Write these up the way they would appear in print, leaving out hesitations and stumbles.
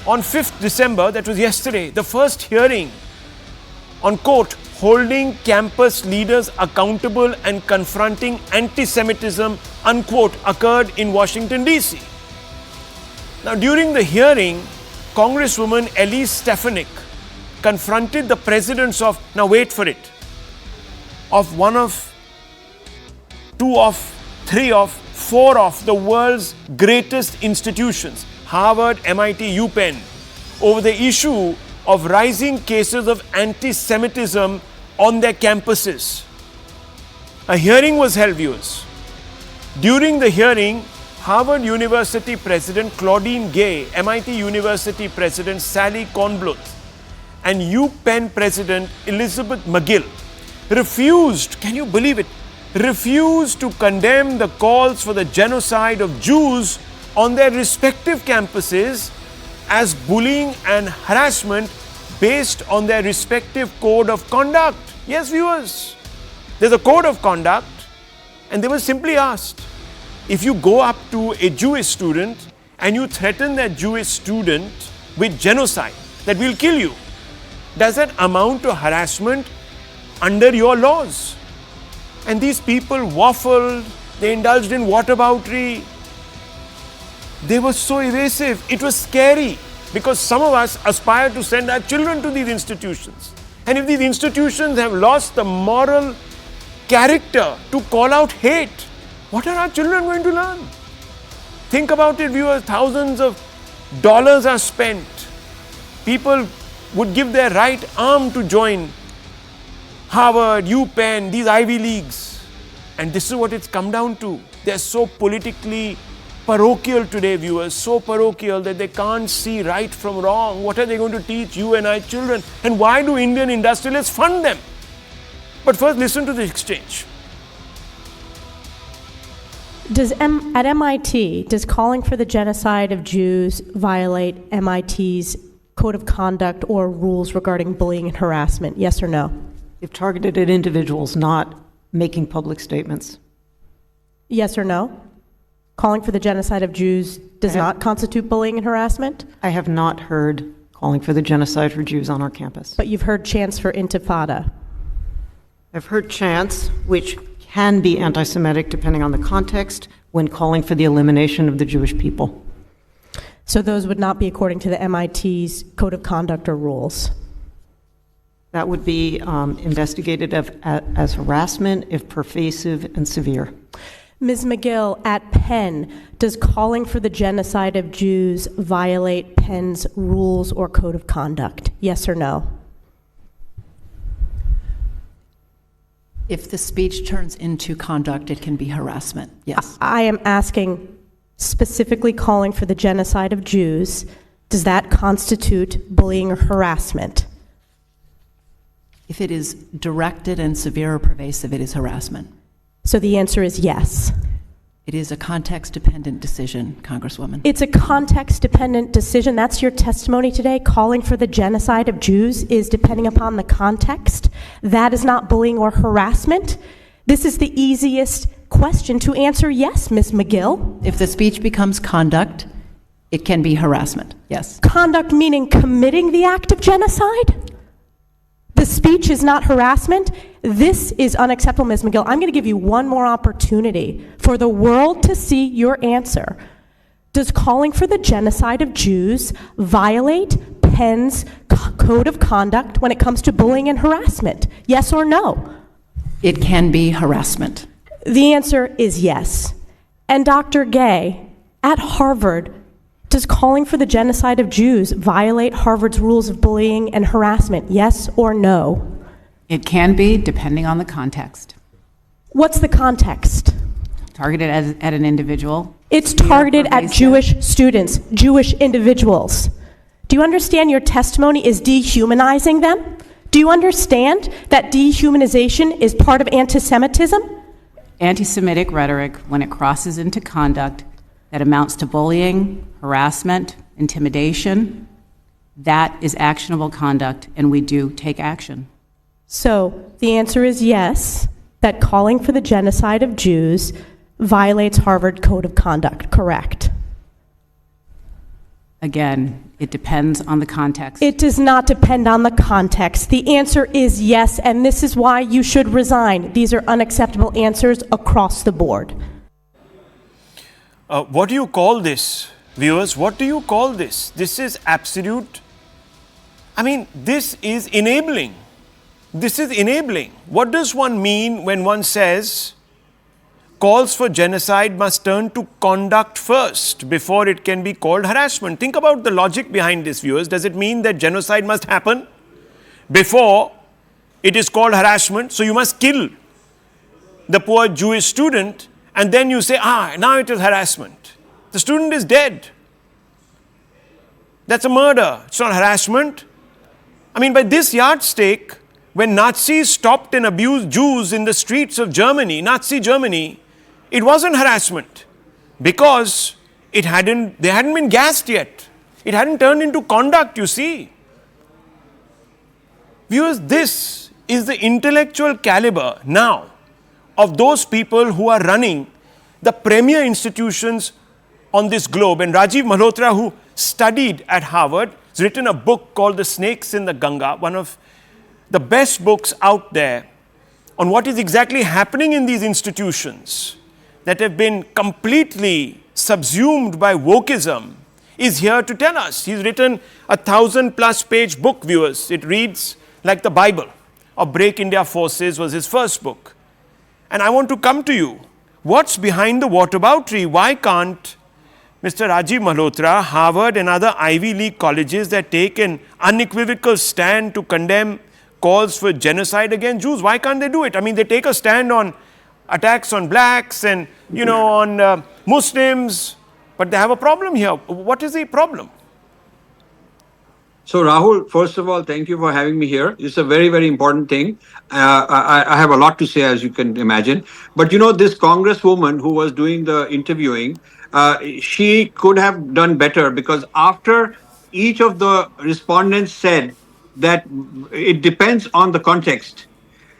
On 5th December, that was yesterday, the first hearing on, quote, holding campus leaders accountable and confronting anti-Semitism, unquote, occurred in Washington, D.C. Now, during the hearing, Congresswoman Elise Stefanik confronted the presidents of, now wait for it, of one of, two of, three of, four of the world's greatest institutions, Harvard, MIT, Penn, over the issue of rising cases of anti-Semitism on their campuses. A hearing was held, viewers. During the hearing, Harvard University President Claudine Gay, MIT University President Sally Kornbluth, and Penn President Elizabeth Magill refused, can you believe it, refused to condemn the calls for the genocide of Jews on their respective campuses as bullying and harassment based on their respective code of conduct. Yes, viewers, there's a code of conduct, and they were simply asked, if you go up to a Jewish student and you threaten that Jewish student with genocide, that we'll kill you, does that amount to harassment under your laws? And these people waffled, they indulged in whataboutery. They were so evasive, it was scary, because some of us aspire to send our children to these institutions. And if these institutions have lost the moral character to call out hate, what are our children going to learn? Think about it, viewers, thousands of dollars are spent. People would give their right arm to join Harvard, Penn, these Ivy Leagues. And this is what it's come down to. They're so politically parochial today, viewers, so parochial that they can't see right from wrong. What are they going to teach you and our children? And why do Indian industrialists fund them? But first, listen to the exchange. At MIT, does calling for the genocide of Jews violate MIT's code of conduct or rules regarding bullying and harassment? Yes or no? If targeted at individuals, not making public statements. Yes or no? Calling for the genocide of Jews does not constitute bullying and harassment? I have not heard calling for the genocide for Jews on our campus. But you've heard chants for intifada. I've heard chants, which can be anti-Semitic depending on the context, when calling for the elimination of the Jewish people. So those would not be according to the MIT's code of conduct or rules? That would be investigated as harassment if pervasive and severe. Ms. Magill, at Penn, does calling for the genocide of Jews violate Penn's rules or code of conduct? Yes or no? If the speech turns into conduct, it can be harassment, yes. I am asking specifically calling for the genocide of Jews. Does that constitute bullying or harassment? If it is directed and severe or pervasive, it is harassment. So the answer is yes. It is a context-dependent decision, Congresswoman. It's a context-dependent decision. That's your testimony today. Calling for the genocide of Jews is depending upon the context. That is not bullying or harassment. This is the easiest question to answer yes, Ms. Magill. If the speech becomes conduct, it can be harassment, yes. Conduct meaning committing the act of genocide? The speech is not harassment. This is unacceptable, Ms. Magill. I'm going to give you one more opportunity for the world to see your answer. Does calling for the genocide of Jews violate Penn's code of conduct when it comes to bullying and harassment? Yes or no? It can be harassment. The answer is yes. And Dr. Gay, at Harvard, does calling for the genocide of Jews violate Harvard's rules of bullying and harassment? Yes or no? It can be, depending on the context. What's the context? Targeted at an individual. It's targeted at Jewish students, Jewish individuals. Do you understand your testimony is dehumanizing them? Do you understand that dehumanization is part of anti-Semitism? Anti-Semitic rhetoric, when it crosses into conduct that amounts to bullying, harassment, intimidation, that is actionable conduct, and we do take action. So the answer is yes, that calling for the genocide of Jews violates Harvard Code of Conduct, correct? Again, it depends on the context. It does not depend on the context. The answer is yes, and this is why you should resign. These are unacceptable answers across the board. What do you call this, viewers? What do you call this? This is absolute. I mean, this is enabling. This is enabling. What does one mean when one says calls for genocide must turn to conduct first before it can be called harassment? Think about the logic behind this, viewers. Does it mean that genocide must happen before it is called harassment? So you must kill the poor Jewish student and then you say, now it is harassment. The student is dead. That's a murder. It's not harassment. I mean, by this yardstick, when Nazis stopped and abused Jews in the streets of Germany, Nazi Germany, it wasn't harassment because they hadn't been gassed yet. It hadn't turned into conduct, you see. Viewers, this is the intellectual caliber now of those people who are running the premier institutions on this globe. And Rajiv Malhotra, who studied at Harvard, has written a book called The Snakes in the Ganga, one of the best books out there on what is exactly happening in these institutions that have been completely subsumed by wokeism, is here to tell us. He's written a 1,000+ page book, viewers. It reads like the Bible. Break India Forces was his first book. And I want to come to you. What's behind the whataboutery? Why can't Mr. Rajiv Malhotra, Harvard and other Ivy League colleges that take an unequivocal stand to condemn calls for genocide against Jews, why can't they do it? I mean, they take a stand on attacks on blacks and, on Muslims, but they have a problem here. What is the problem? So, Rahul, first of all, thank you for having me here. It's a very, very important thing. I have a lot to say, as you can imagine. But, this congresswoman who was doing the interviewing, she could have done better, because after each of the respondents said that it depends on the context,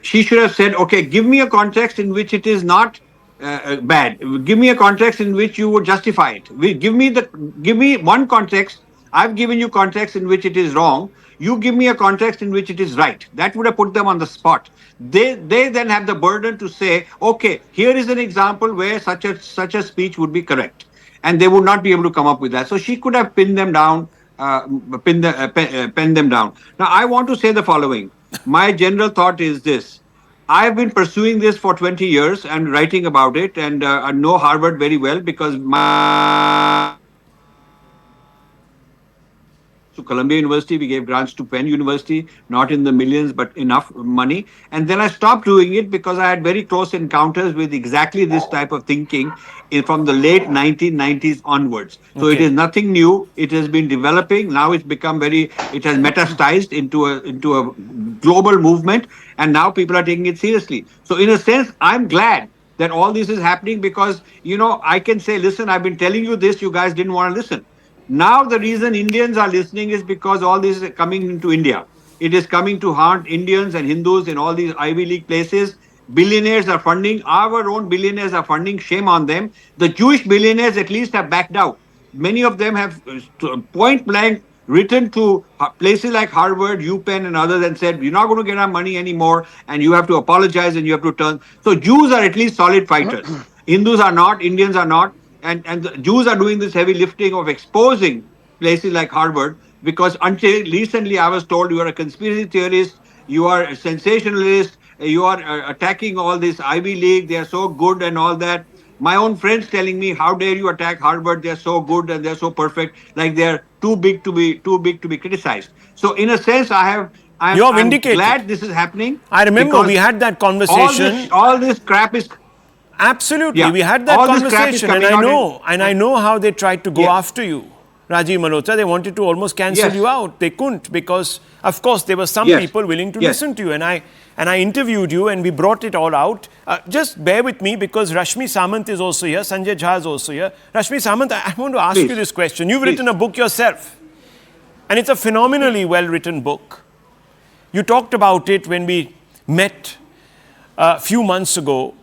she should have said, okay, give me a context in which it is not bad. Give me a context in which you would justify it. Give me one context. I've given you context in which it is wrong. You give me a context in which it is right. That would have put them on the spot. They then have the burden to say, okay, here is an example where such a speech would be correct. And they would not be able to come up with that. So she could have pinned them down, penned them down. Now, I want to say the following. My general thought is this. I've been pursuing this for 20 years and writing about it, and I know Harvard very well because to Columbia University, we gave grants to Penn University, not in the millions, but enough money. And then I stopped doing it because I had very close encounters with exactly this type of thinking from the late 1990s onwards. So It is nothing new. It has been developing. Now it's become it has metastasized into a global movement. And now people are taking it seriously. So in a sense, I'm glad that all this is happening because, I can say, listen, I've been telling you this, you guys didn't want to listen. Now the reason Indians are listening is because all this is coming into India. It is coming to haunt Indians and Hindus in all these Ivy League places. Billionaires are funding. Our own billionaires are funding. Shame on them. The Jewish billionaires at least have backed out. Many of them have point blank written to places like Harvard, UPenn and others and said, you're not going to get our money anymore and you have to apologize and you have to turn. So Jews are at least solid fighters. Hindus are not. Indians are not. And the Jews are doing this heavy lifting of exposing places like Harvard, because until recently I was told you are a conspiracy theorist, you are a sensationalist, you are attacking all this Ivy League, they are so good and all that. My own friends telling me, how dare you attack Harvard, they are so good and they are so perfect, like they are too big to be criticized. So in a sense, I'm glad this is happening. I remember we had that conversation. All this crap is... Absolutely, yeah. We had that conversation, and I know how they tried to go after you, Rajiv Malhotra. They wanted to almost cancel you out. They couldn't because, of course, there were some people willing to listen to you, and I interviewed you, and we brought it all out. Just bear with me because Rashmi Samant is also here, Sanjay Jha is also here. Rashmi Samant, I want to ask you this question. You've written a book yourself, and it's a phenomenally well-written book. You talked about it when we met a few months ago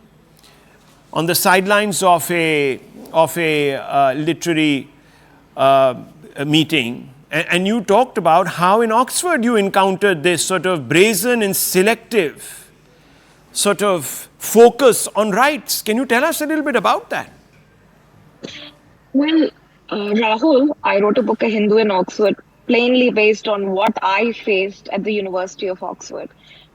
on the sidelines of a literary meeting, and you talked about how in Oxford you encountered this sort of brazen and selective sort of focus on rights. Can you tell us a little bit about that? Well, Rahul, I wrote a book, A Hindu in Oxford, plainly based on what I faced at the University of Oxford.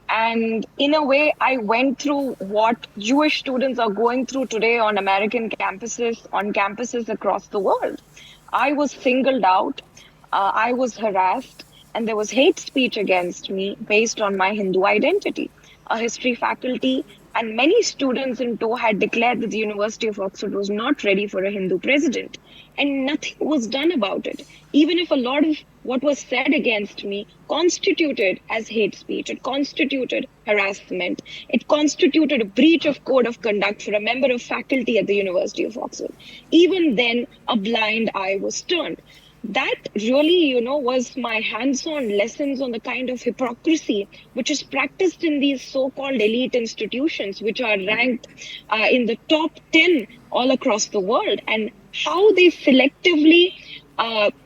And in a way, I went through what Jewish students are going through today on American campuses, on campuses across the world. I was singled out, I was harassed, and there was hate speech against me based on my Hindu identity. A history faculty and many students in tow had declared that the University of Oxford was not ready for a Hindu president, and nothing was done about it. Even if a lot of what was said against me constituted as hate speech, it constituted harassment, it constituted a breach of code of conduct for a member of faculty at the University of Oxford. Even then, a blind eye was turned. That really, was my hands-on lessons on the kind of hypocrisy which is practiced in these so-called elite institutions, which are ranked in the top 10 all across the world, and how they selectively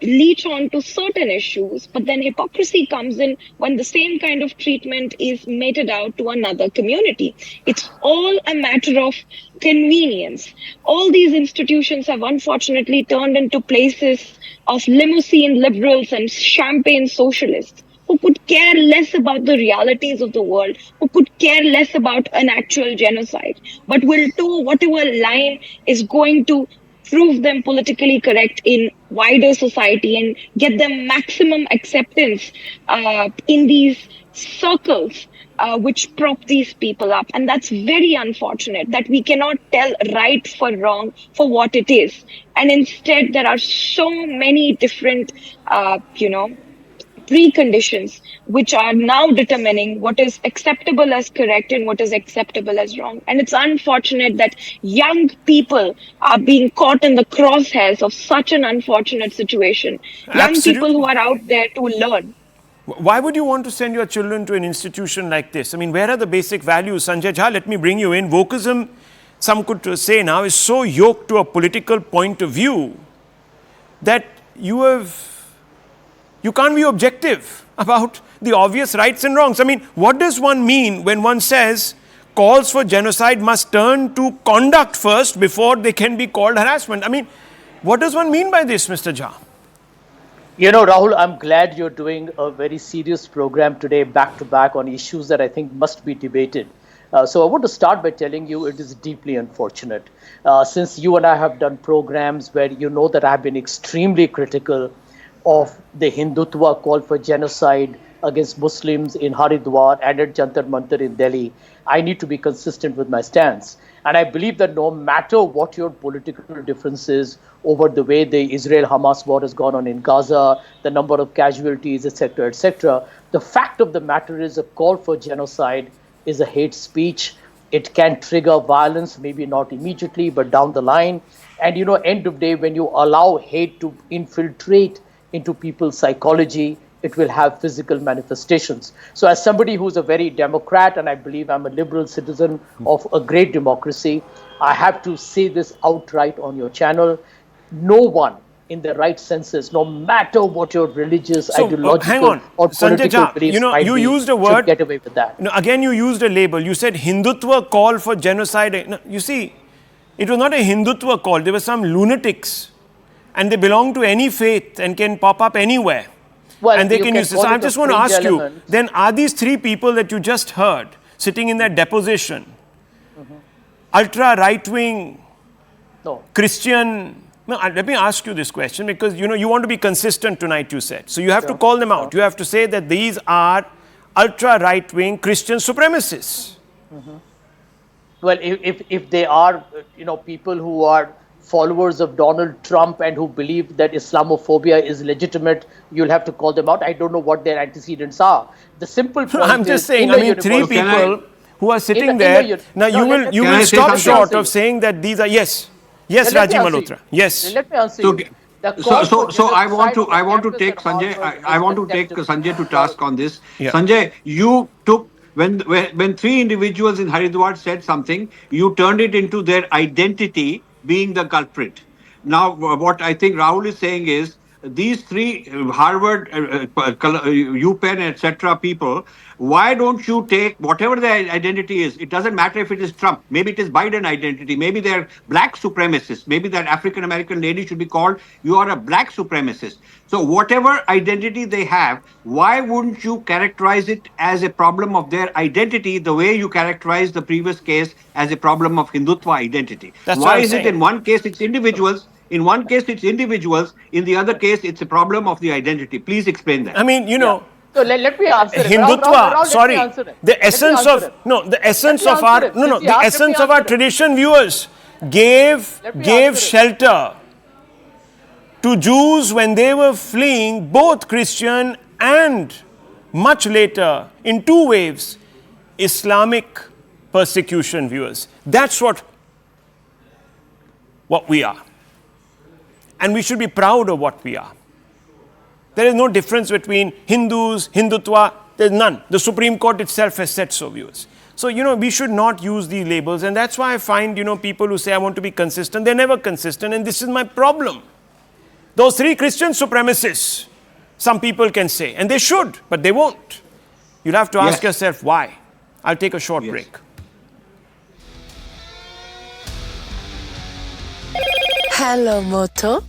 leech on to certain issues, but then hypocrisy comes in when the same kind of treatment is meted out to another community. It's all a matter of convenience. All these institutions have unfortunately turned into places of limousine liberals and champagne socialists who could care less about the realities of the world, who could care less about an actual genocide, but will do whatever line is going to prove them politically correct in wider society and get them maximum acceptance in these circles which prop these people up. And that's very unfortunate that we cannot tell right for wrong for what it is. And instead, there are so many different, preconditions which are now determining what is acceptable as correct and what is acceptable as wrong. And it's unfortunate that young people are being caught in the crosshairs of such an unfortunate situation. Young people who are out there to learn. Why would you want to send your children to an institution like this? I mean, where are the basic values? Sanjay Jha, let me bring you in. Wokeism, some could say now, is so yoked to a political point of view that you can't be objective about the obvious rights and wrongs. I mean, what does one mean when one says calls for genocide must turn to conduct first before they can be called harassment? I mean, what does one mean by this, Mr. Jha? Rahul, I'm glad you're doing a very serious program today, back to back, on issues that I think must be debated. So I want to start by telling you it is deeply unfortunate. Since you and I have done programs where you know that I've been extremely critical of the Hindutva call for genocide against Muslims in Haridwar and at Jantar Mantar in Delhi, I need to be consistent with my stance. And I believe that no matter what your political differences over the way the Israel-Hamas war has gone on in Gaza, the number of casualties, etc., the fact of the matter is a call for genocide is a hate speech. It can trigger violence, maybe not immediately, but down the line. And, end of day, when you allow hate to infiltrate into people's psychology, it will have physical manifestations. So as somebody who's a very Democrat, and I believe I'm a liberal citizen of a great democracy, I have to say this outright on your channel. No one in the right senses, no matter what your religious, ideological or political beliefs might you be, used a word, should get away with that. Again, you used a label. You said Hindutva call for genocide. No, you see, it was not a Hindutva call. There were some lunatics, and they belong to any faith and can pop up anywhere. Well, and they can use this. So I just want to ask you, then are these three people that you just heard sitting in that deposition, ultra right-wing, Christian? No, let me ask you this question, because you want to be consistent tonight, you said. So you have to call them out. You have to say that these are ultra right-wing Christian supremacists. Well, if they are, people who are followers of Donald Trump and who believe that Islamophobia is legitimate, you'll have to call them out. I don't know what their antecedents are. The simple point I'm just saying, three people who are sitting there. Now you will stop short of saying that these are, yes, Rajiv Malhotra. Yes. Let me answer you. So I want to take Sanjay. I want to take Sanjay to task on this. Yeah. Sanjay, you took when three individuals in Haridwar said something, you turned it into their identity being the culprit. Now, what I think Rahul is saying is, these three Harvard, UPenn, etc. people, why don't you take whatever their identity is? It doesn't matter if it is Trump. Maybe it is Biden identity. Maybe they're black supremacists. Maybe that African American lady should be called, you are a black supremacist. So whatever identity they have, why wouldn't you characterize it as a problem of their identity the way you characterized the previous case as a problem of Hindutva identity? That's Why what I'm is it saying. in one case it's individuals, in one case it's individuals, in the other case it's a problem of the identity? Please explain that. I mean, you know, So let me answer it. Hindutva, Rahul, sorry, let me answer it. the Let me essence answer of, it. no, the essence Let me of our, answer it. no, no, Since you the asked, let me essence of our answer it. tradition viewers gave Let me answer it. shelter to Jews when they were fleeing both Christian and much later in two waves, Islamic persecution, viewers. That's what we are. And we should be proud of what we are. There is no difference between Hindus, Hindutva, there's none. The Supreme Court itself has said so, viewers. So, you know, we should not use these labels, and that's why I find, you know, people who say I want to be consistent, they're never consistent, and this is my problem. Those three Christian supremacists, some people can say, and they should, but they won't. You'll have to ask yourself why. I'll take a short break. Hello, Moto.